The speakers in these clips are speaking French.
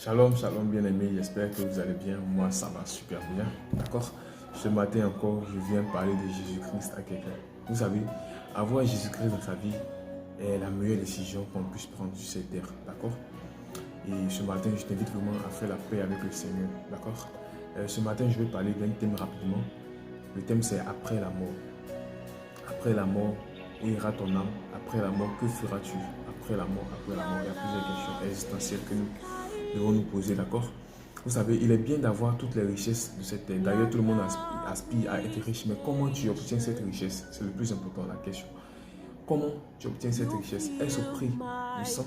Shalom, shalom bien-aimés, j'espère que vous allez bien. Moi, ça va super bien, d'accord? Ce matin encore, je viens parler de Jésus-Christ à quelqu'un. Vous savez, avoir Jésus-Christ dans sa vie est la meilleure décision qu'on puisse prendre sur cette terre, d'accord? Et ce matin, je t'invite vraiment à faire la paix avec le Seigneur, d'accord? Ce matin, je vais parler d'un thème rapidement. Le thème, c'est après la mort. Après la mort, où ira ton âme? Après la mort, que feras-tu? Après la mort, il y a plusieurs questions existentielles que nous devons nous poser, d'accord? Vous savez, il est bien d'avoir toutes les richesses de cette terre. D'ailleurs, tout le monde aspire à être riche, mais comment tu obtiens cette richesse? C'est le plus important, la question. Comment tu obtiens cette richesse? Est-ce au prix du sang?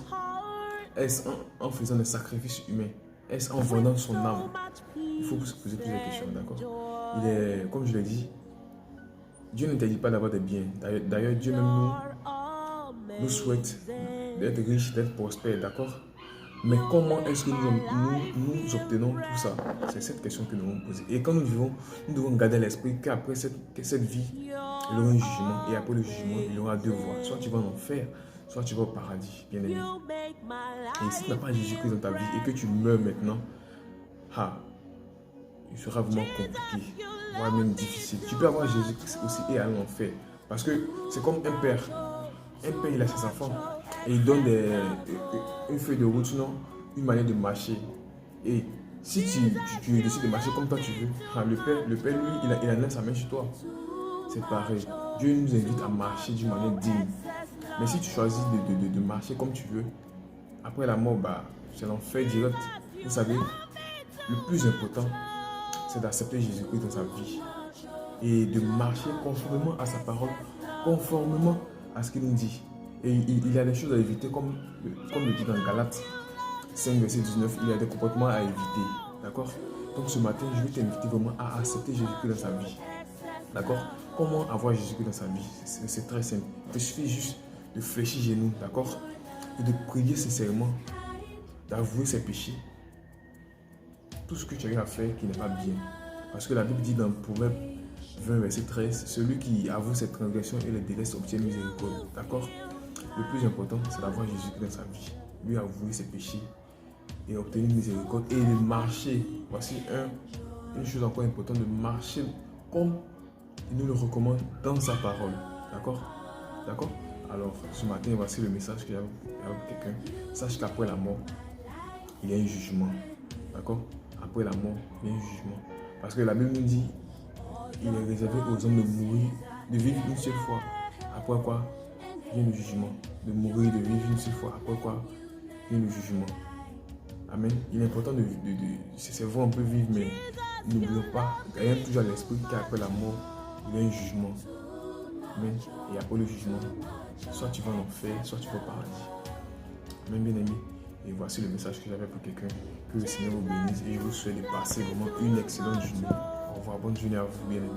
Est-ce en faisant des sacrifices humains? Est-ce en vendant son âme? Il faut se poser plusieurs questions, d'accord? Comme je l'ai dit, Dieu ne t'interdit pas d'avoir des biens. D'ailleurs, Dieu même nous souhaite d'être riches, d'être prospères, d'accord? Mais comment est-ce que nous obtenons tout ça? C'est cette question que nous devons poser. Et quand nous vivons, nous devons garder à l'esprit qu'après cette vie, il y aura un jugement. Et après le jugement, il y aura deux voies. Soit tu vas en enfer, soit tu vas au paradis, bien aimé. Et si tu n'as pas Jésus-Christ dans ta vie et que tu meurs maintenant, il sera vraiment compliqué, voire même difficile. Tu peux avoir Jésus-Christ aussi et aller en enfer. Parce que c'est comme un père. Un père, il a ses enfants et il donne une feuille de route, non, une manière de marcher. Et si tu décides de marcher comme toi tu veux, le père lui, il a sa main sur toi. C'est pareil. Dieu nous invite à marcher d'une manière digne. Mais si tu choisis de marcher comme tu veux, après la mort, c'est l'enfer direct. Vous savez, le plus important, c'est d'accepter Jésus-Christ dans sa vie et de marcher conformément à sa parole, conformément à ce qu'il nous dit. Et il y a des choses à éviter, comme le dit dans Galates 5, verset 19, il y a des comportements à éviter. D'accord? Donc ce matin, je vais t'inviter vraiment à accepter Jésus-Christ dans sa vie. D'accord? Comment avoir Jésus-Christ dans sa vie? C'est très simple. Il te suffit juste de fléchir genoux, d'accord? Et de prier sincèrement, d'avouer ses péchés. Tout ce que tu as eu à faire qui n'est pas bien. Parce que la Bible dit dans Proverbe 20, verset 13, celui qui avoue ses transgressions et les délaisse obtient miséricorde. D'accord? Le plus important, c'est d'avoir Jésus-Christ dans sa vie. Lui avouer ses péchés et obtenir miséricorde et de marcher. Voici une chose encore importante, de marcher comme il nous le recommande dans sa parole. D'accord? D'accord? Alors, ce matin, voici le message que j'ai avec quelqu'un. Sache qu'après la mort, il y a un jugement. D'accord? Après la mort, il y a un jugement. Parce que la Bible nous dit, il est réservé aux hommes de mourir, de vivre une seule fois. Après quoi vient le jugement. De mourir, de vivre une seule fois. Après quoi vient le jugement. Amen. Il est important c'est vrai, on peut vivre, mais n'oublions pas, ayons toujours à l'esprit qu'après la mort, il y a un jugement. Amen. Et après le jugement, soit tu vas en enfer, soit tu vas au paradis. Amen, bien aimé. Et voici le message que j'avais pour quelqu'un. Que le Seigneur vous bénisse et je vous souhaite de passer vraiment une excellente journée. Au revoir, bonne journée à vous, bien aimé.